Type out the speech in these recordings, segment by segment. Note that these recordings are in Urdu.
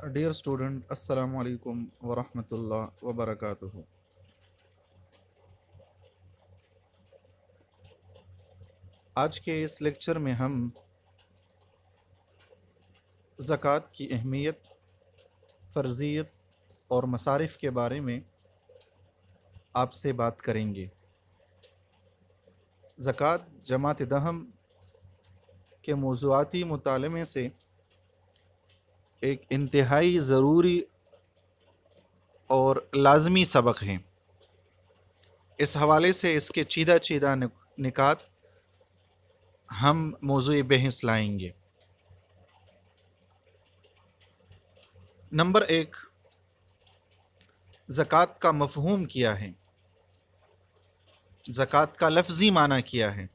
Dear student, Assalamu alaikum wa rahmatullah wa barakatuh. آج کے اس لیکچر میں ہم زکوٰۃ کی اہمیت، فرضیت اور مصارف کے بارے میں آپ سے بات کریں گے۔ زکوٰۃ جماعت دہم کے موضوعاتی مطالعے سے ایک انتہائی ضروری اور لازمی سبق ہے۔ اس حوالے سے اس کے چیدہ نکات ہم موضوع بحث لائیں گے۔ نمبر 1، زکوٰۃ کا مفہوم کیا ہے؟ زکوٰۃ کا لفظی معنی کیا ہے؟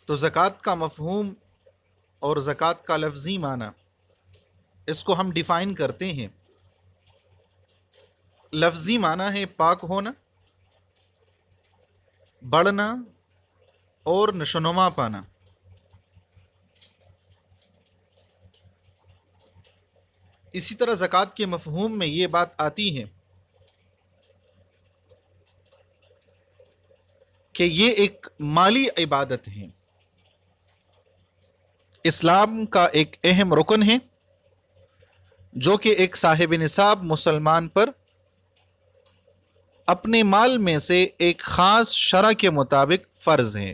تو زکوٰۃ کا مفہوم اور زکوٰۃ کا لفظی معنی، اس کو ہم ڈیفائن کرتے ہیں۔ لفظی معنی ہے پاک ہونا، بڑھنا اور نشوونما پانا۔ اسی طرح زکوٰۃ کے مفہوم میں یہ بات آتی ہے کہ یہ ایک مالی عبادت ہے، اسلام کا ایک اہم رکن ہے، جو کہ ایک صاحب نصاب مسلمان پر اپنے مال میں سے ایک خاص شرع کے مطابق فرض ہے۔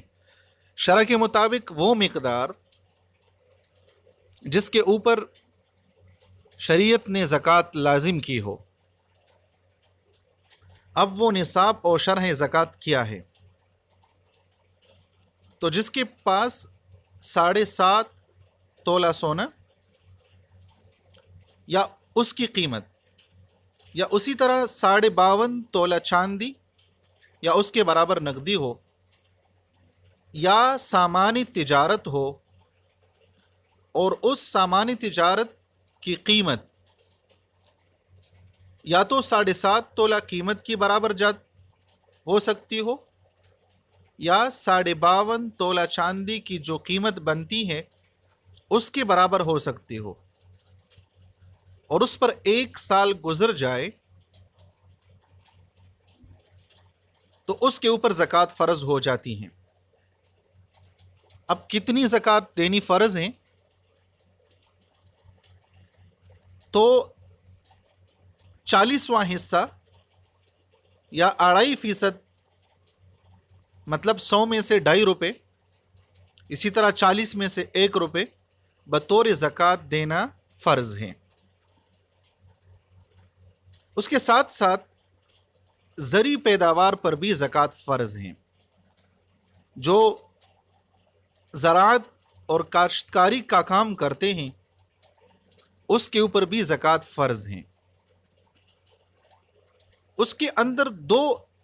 شرع کے مطابق وہ مقدار جس کے اوپر شریعت نے زکوٰۃ لازم کی ہو۔ اب وہ نصاب اور شرح زکوٰۃ کیا ہے؟ تو جس کے پاس 7.5 تولہ سونا یا اس کی قیمت، یا اسی طرح 52.5 تولہ چاندی یا اس کے برابر نقدی ہو، یا سامان تجارت ہو اور اس سامان تجارت کی قیمت یا تو 7.5 تولہ قیمت کی برابر ہو سکتی ہو، یا 52.5 تولہ چاندی کی جو قیمت بنتی ہے اس کے برابر ہو سکتی ہو، اور اس پر 1 سال گزر جائے تو اس کے اوپر زکوٰۃ فرض ہو جاتی ہیں۔ اب کتنی زکوٰۃ دینی فرض ہیں؟ تو 40واں حصہ یا 2.5%، مطلب 100 میں سے 2.5 روپے، اسی طرح 40 میں سے 1 روپے بطور زکوٰۃ دینا فرض ہے۔ اس کے ساتھ ساتھ زرعی پیداوار پر بھی زکوٰۃ فرض ہیں۔ جو زراعت اور کاشتکاری کا کام کرتے ہیں اس کے اوپر بھی زکوٰۃ فرض ہیں۔ اس کے اندر 2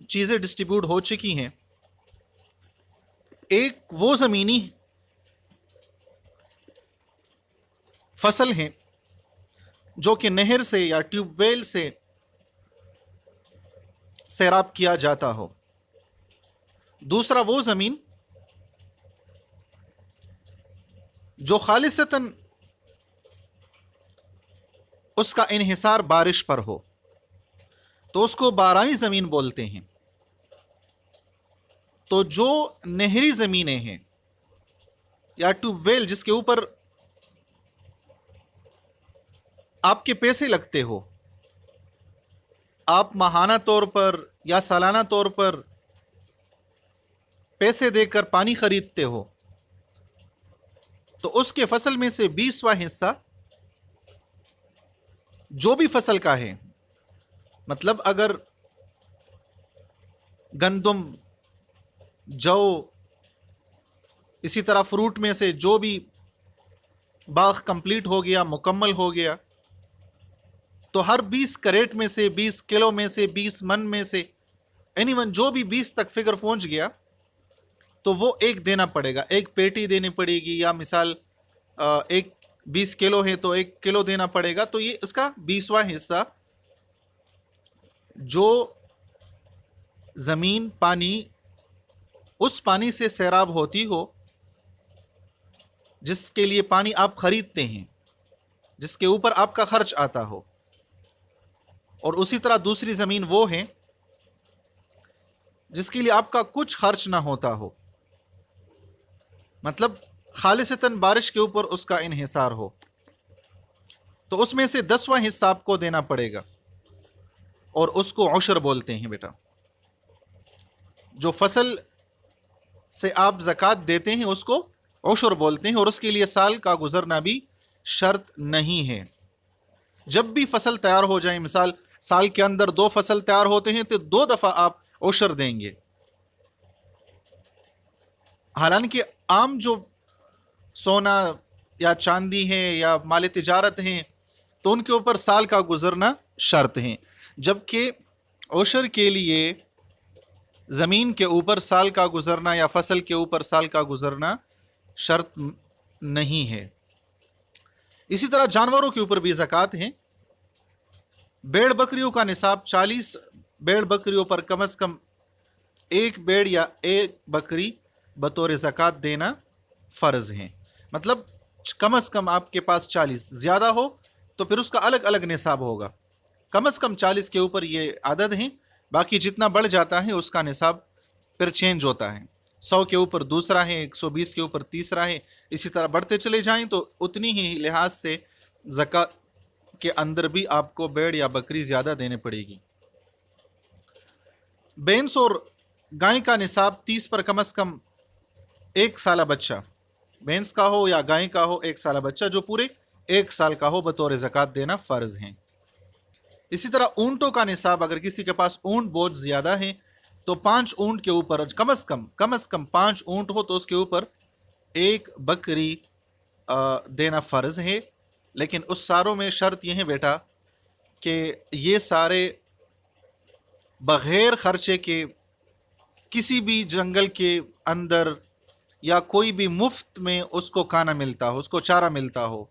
چیزیں ڈسٹریبیوٹ ہو چکی ہیں۔ ایک وہ زمینی فصل ہیں جو کہ نہر سے یا ٹیوب ویل سے سیراب کیا جاتا ہو۔ دوسرا وہ زمین جو خالصتاً اس کا انحصار بارش پر ہو، تو اس کو بارانی زمین بولتے ہیں۔ تو جو نہری زمینیں ہیں یا ٹیوب ویل جس کے اوپر آپ کے پیسے لگتے ہو، آپ ماہانہ طور پر یا سالانہ طور پر پیسے دے کر پانی خریدتے ہو، تو اس کے فصل میں سے 20واں حصہ جو بھی فصل کا ہے، مطلب اگر گندم، جو، اسی طرح فروٹ میں سے جو بھی باغ کمپلیٹ ہو گیا، مکمل ہو گیا، تو ہر 20 کریٹ میں سے، 20 کلو میں سے، 20 من میں سے، اینی ون جو بھی 20 تک فگر پہنچ گیا تو وہ ایک دینا پڑے گا، ایک پیٹی دینی پڑے گی، یا مثال ایک 20 کلو ہے تو 1 کلو دینا پڑے گا۔ تو یہ اس کا 20واں حصہ جو زمین، پانی، اس پانی سے سیراب ہوتی ہو جس کے لیے پانی آپ خریدتے ہیں، جس کے اوپر آپ کا خرچ آتا ہو، اور اسی طرح دوسری زمین وہ ہے جس کے لیے آپ کا کچھ خرچ نہ ہوتا ہو، مطلب خالصتاً بارش کے اوپر اس کا انحصار ہو، تو اس میں سے 10واں حصہ آپ کو دینا پڑے گا، اور اس کو عشر بولتے ہیں بیٹا۔ جو فصل سے آپ زکوٰۃ دیتے ہیں اس کو عشر بولتے ہیں، اور اس کے لیے سال کا گزرنا بھی شرط نہیں ہے۔ جب بھی فصل تیار ہو جائے، مثال سال کے اندر 2 فصل تیار ہوتے ہیں تو 2 دفعہ آپ عشر دیں گے۔ حالانکہ عام جو سونا یا چاندی ہے یا مال تجارت ہیں تو ان کے اوپر سال کا گزرنا شرط ہے، جبکہ عشر کے لیے زمین کے اوپر سال کا گزرنا یا فصل کے اوپر سال کا گزرنا شرط نہیں ہے۔ اسی طرح جانوروں کے اوپر بھی زکوٰۃ ہے۔ بیڑ بکریوں کا نصاب 40 بیڑ بکریوں پر کم از کم 1 بیڑ یا 1 بکری بطور زکوٰۃ دینا فرض ہے، مطلب کم از کم آپ کے پاس 40، زیادہ ہو تو پھر اس کا الگ الگ نصاب ہوگا۔ کم از کم 40 کے اوپر یہ عدد ہیں، باقی جتنا بڑھ جاتا ہے اس کا نصاب پھر چینج ہوتا ہے، 100 کے اوپر دوسرا ہے، 120 کے اوپر تیسرا ہے، اسی طرح بڑھتے چلے جائیں تو اتنی ہی لحاظ سے زکوٰۃ کے اندر بھی آپ کو بیڑ یا بکری زیادہ دینے پڑے گی۔ بھینس اور گائے کا نصاب 30 پر کم از کم 1 سالہ بچہ، بھینس کا ہو یا گائے کا ہو 1 سالہ بچہ جو پورے 1 سال کا ہو بطور زکوٰۃ دینا فرض ہیں۔ اسی طرح اونٹوں کا نصاب، اگر کسی کے پاس اونٹ بہت زیادہ ہیں تو 5 اونٹ کے اوپر کم از کم 5 اونٹ ہو تو اس کے اوپر 1 بکری دینا فرض ہے، لیکن اس ساروں میں شرط یہ ہے بیٹا کہ یہ سارے بغیر خرچے کے کسی بھی جنگل کے اندر یا کوئی بھی مفت میں اس کو کھانا ملتا ہو، اس کو چارہ ملتا ہو،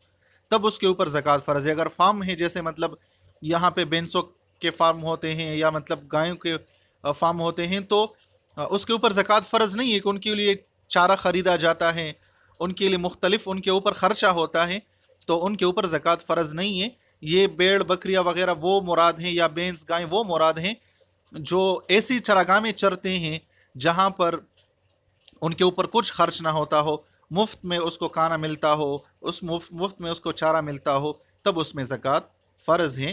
تب اس کے اوپر زکوٰۃ فرض ہے۔ اگر فارم ہے، جیسے مطلب یہاں پہ بینسوں کے فارم ہوتے ہیں یا مطلب گایوں کے فارم ہوتے ہیں، تو اس کے اوپر زکوٰۃ فرض نہیں ہے کہ ان کے لیے چارہ خریدا جاتا ہے، ان کے لیے مختلف ان کے اوپر خرچہ ہوتا ہے، تو ان کے اوپر زکوٰۃ فرض نہیں ہے۔ یہ بیڑ بکریاں وغیرہ وہ مراد ہیں، یا بینس گائیں وہ مراد ہیں جو ایسی چراگاہ میں چرتے ہیں جہاں پر ان کے اوپر کچھ خرچ نہ ہوتا ہو، مفت میں اس کو کھانا ملتا ہو، اس مفت میں اس کو چارہ ملتا ہو، تب اس میں زکوٰۃ فرض ہے۔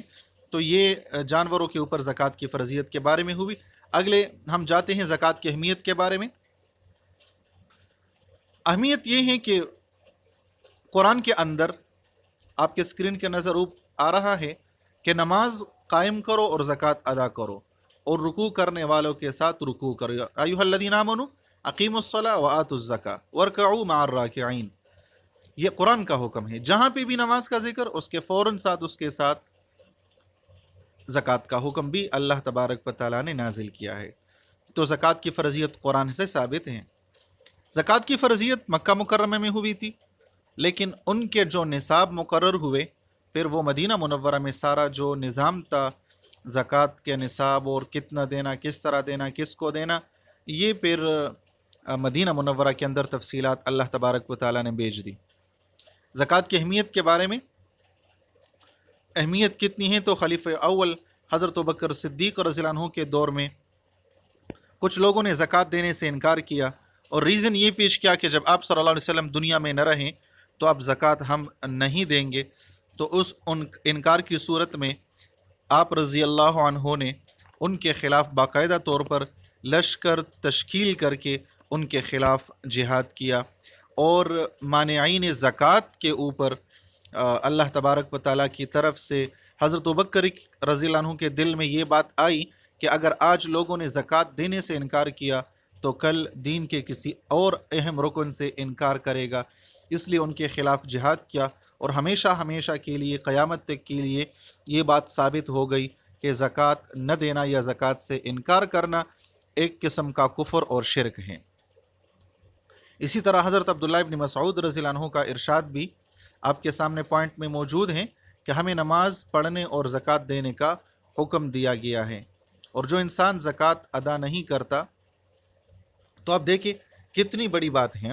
تو یہ جانوروں کے اوپر زکوٰۃ کی فرضیت کے بارے میں ہوئی۔ اگلے ہم جاتے ہیں زکوٰۃ کی اہمیت کے بارے میں۔ اہمیت یہ ہے کہ قرآن کے اندر آپ کے اسکرین کے نظر آ رہا ہے کہ نماز قائم کرو اور زکوٰۃ ادا کرو، اور رکوع کرنے والوں کے ساتھ رکوع کرو۔ ایھا الذین آمنوا اقیموا الصلاۃ وآتوا الزکاۃ وارکعوا مع الراکعین۔ یہ قرآن کا حکم ہے، جہاں پہ بھی نماز کا ذکر اس کے فوراً ساتھ اس کے ساتھ زکوٰۃ کا حکم بھی اللہ تبارک و تعالیٰ نے نازل کیا ہے۔ تو زکوٰۃ کی فرضیت قرآن سے ثابت ہے۔ زکوٰۃ کی فرضیت مکہ مکرمہ میں ہوئی تھی، لیکن ان کے جو نصاب مقرر ہوئے، پھر وہ مدینہ منورہ میں سارا جو نظام تھا زکوٰۃ کے نصاب اور کتنا دینا، کس طرح دینا، کس کو دینا، یہ پھر مدینہ منورہ کے اندر تفصیلات اللہ تبارک و تعالیٰ نے بھیج دی۔ زکوٰۃ کی اہمیت کے بارے میں، اہمیت کتنی ہے تو خلیفہ اول حضرت ابوبکر صدیق رضی اللہ عنہ کے دور میں کچھ لوگوں نے زکوٰۃ دینے سے انکار کیا، اور ریزن یہ پیش کیا کہ جب آپ صلی اللہ علیہ وسلم دنیا میں نہ رہیں تو آپ زکوٰۃ ہم نہیں دیں گے۔ تو اس انکار کی صورت میں آپ رضی اللہ عنہ نے ان کے خلاف باقاعدہ طور پر لشکر تشکیل کر کے ان کے خلاف جہاد کیا، اور مانعین زکوٰۃ کے اوپر اللہ تبارک و تعالیٰ کی طرف سے حضرت ابوبکر رضی اللہ عنہ کے دل میں یہ بات آئی کہ اگر آج لوگوں نے زکوٰۃ دینے سے انکار کیا تو کل دین کے کسی اور اہم رکن سے انکار کرے گا، اس لیے ان کے خلاف جہاد کیا، اور ہمیشہ ہمیشہ کے لیے قیامت تک کے لیے یہ بات ثابت ہو گئی کہ زکوٰۃ نہ دینا یا زکوٰۃ سے انکار کرنا ایک قسم کا کفر اور شرک ہے۔ اسی طرح حضرت عبداللہ ابن مسعود رضی اللہ عنہ کا ارشاد بھی آپ کے سامنے پوائنٹ میں موجود ہیں کہ ہمیں نماز پڑھنے اور زکوٰۃ دینے کا حکم دیا گیا ہے، اور جو انسان زکوٰۃ ادا نہیں کرتا تو آپ دیکھیں کتنی بڑی بات ہے،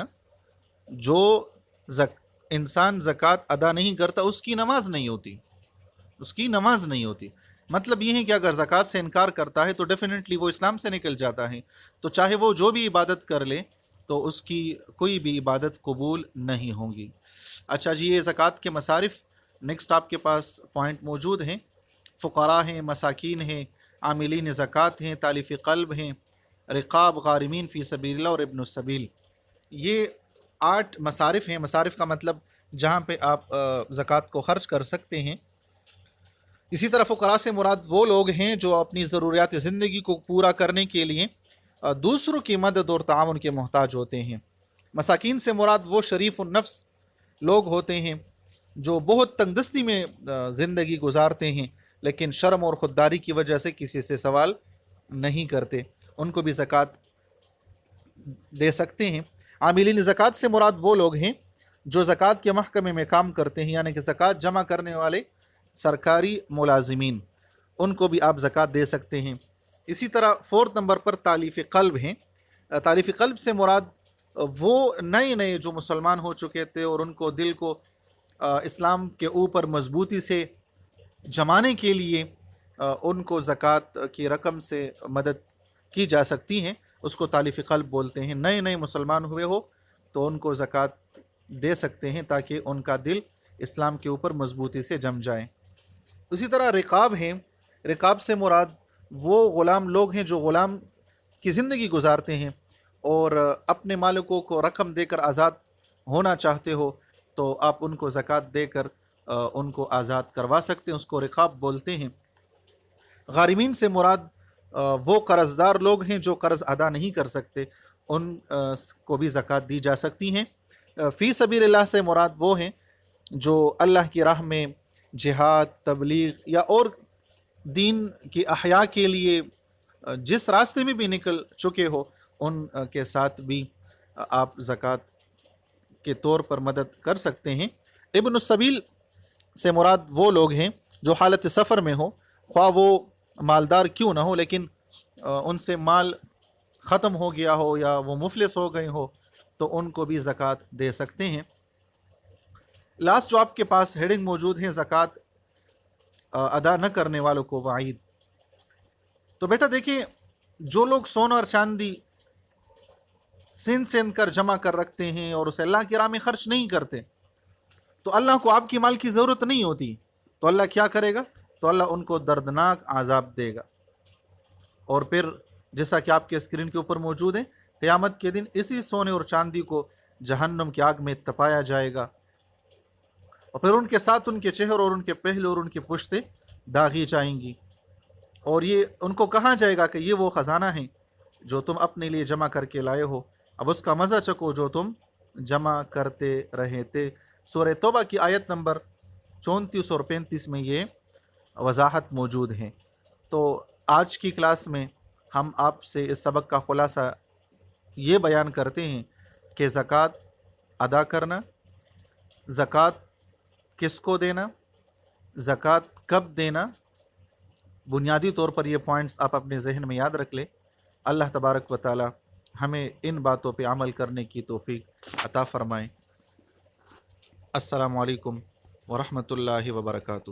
جو انسان زکوٰۃ ادا نہیں کرتا اس کی نماز نہیں ہوتی، اس کی نماز نہیں ہوتی۔ مطلب یہ ہے کہ اگر زکوٰۃ سے انکار کرتا ہے تو ڈیفینیٹلی وہ اسلام سے نکل جاتا ہے، تو چاہے وہ جو بھی عبادت کر لے تو اس کی کوئی بھی عبادت قبول نہیں ہوں گی۔ اچھا جی، یہ زکوٰۃ کے مصارف نیکسٹ آپ کے پاس پوائنٹ موجود ہیں۔ فقراء ہیں، مساکین ہیں، عاملین زکوٰۃ ہیں، تالیف قلب ہیں، رقاب، غارمین فی سبیل اللہ اور ابن السبیل۔ یہ 8 مصارف ہیں۔ مصارف کا مطلب جہاں پہ آپ زکوٰۃ کو خرچ کر سکتے ہیں۔ اسی طرح فقراء سے مراد وہ لوگ ہیں جو اپنی ضروریات زندگی کو پورا کرنے کے لیے دوسروں کی مدد اور تعاون کے محتاج ہوتے ہیں۔ مساکین سے مراد وہ شریف النفس لوگ ہوتے ہیں جو بہت تنگ دستی میں زندگی گزارتے ہیں لیکن شرم اور خودداری کی وجہ سے کسی سے سوال نہیں کرتے، ان کو بھی زکوٰۃ دے سکتے ہیں۔ عاملین زکوٰۃ سے مراد وہ لوگ ہیں جو زکوٰۃ کے محکمے میں کام کرتے ہیں، یعنی کہ زکوٰۃ جمع کرنے والے سرکاری ملازمین، ان کو بھی آپ زکوٰۃ دے سکتے ہیں۔ اسی طرح 4 نمبر پر تالیف قلب ہیں۔ تالیف قلب سے مراد وہ نئے جو مسلمان ہو چکے تھے اور ان کو دل کو اسلام کے اوپر مضبوطی سے جمانے کے لیے ان کو زکوٰۃ کی رقم سے مدد کی جا سکتی ہیں، اس کو تالیف قلب بولتے ہیں۔ نئے مسلمان ہوئے ہو تو ان کو زکوٰۃ دے سکتے ہیں تاکہ ان کا دل اسلام کے اوپر مضبوطی سے جم جائے۔ اسی طرح رقاب ہیں۔ رقاب سے مراد وہ غلام لوگ ہیں جو غلام کی زندگی گزارتے ہیں اور اپنے مالکوں کو رقم دے کر آزاد ہونا چاہتے ہو تو آپ ان کو زکوٰۃ دے کر ان کو آزاد کروا سکتے ہیں، اس کو رقاب بولتے ہیں۔ غارمین سے مراد وہ قرض دار لوگ ہیں جو قرض ادا نہیں کر سکتے، ان کو بھی زکوٰۃ دی جا سکتی ہیں۔ فی سبیل اللہ سے مراد وہ ہیں جو اللہ کی راہ میں جہاد، تبلیغ یا اور دین کی احیاء کے لیے جس راستے میں بھی نکل چکے ہو ان کے ساتھ بھی آپ زکوٰۃ کے طور پر مدد کر سکتے ہیں۔ ابن السبیل سے مراد وہ لوگ ہیں جو حالت سفر میں ہو، خواہ وہ مالدار کیوں نہ ہو لیکن ان سے مال ختم ہو گیا ہو یا وہ مفلس ہو گئے ہو تو ان کو بھی زکوٰۃ دے سکتے ہیں۔ لاسٹ جو آپ کے پاس ہیڈنگ موجود ہے، زکوٰۃ ادا نہ کرنے والوں کو وعید۔ تو بیٹا دیکھیں، جو لوگ سونا اور چاندی سین کر جمع کر رکھتے ہیں اور اسے اللہ کی راہ میں خرچ نہیں کرتے تو اللہ کو آپ کی مال کی ضرورت نہیں ہوتی، تو اللہ کیا کرے گا؟ تو اللہ ان کو دردناک عذاب دے گا، اور پھر جیسا کہ آپ کے اسکرین کے اوپر موجود ہے، قیامت کے دن اسی سونے اور چاندی کو جہنم کی آگ میں تپایا جائے گا اور پھر ان کے ساتھ ان کے چہر اور ان کے پہلو اور ان کی پشتیں داغی جائیں گی، اور یہ ان کو کہا جائے گا کہ یہ وہ خزانہ ہیں جو تم اپنے لیے جمع کر کے لائے ہو، اب اس کا مزہ چکو جو تم جمع کرتے رہے تھے۔ سورہ توبہ کی آیت نمبر 34 اور 35 میں یہ وضاحت موجود ہیں۔ تو آج کی کلاس میں ہم آپ سے اس سبق کا خلاصہ یہ بیان کرتے ہیں کہ زکوٰۃ ادا کرنا، زکوٰۃ کس کو دینا، زکوٰۃ کب دینا، بنیادی طور پر یہ پوائنٹس آپ اپنے ذہن میں یاد رکھ لیں۔ اللہ تبارک و تعالی ہمیں ان باتوں پہ عمل کرنے کی توفیق عطا فرمائیں۔ السلام علیکم ورحمۃ اللہ وبرکاتہ۔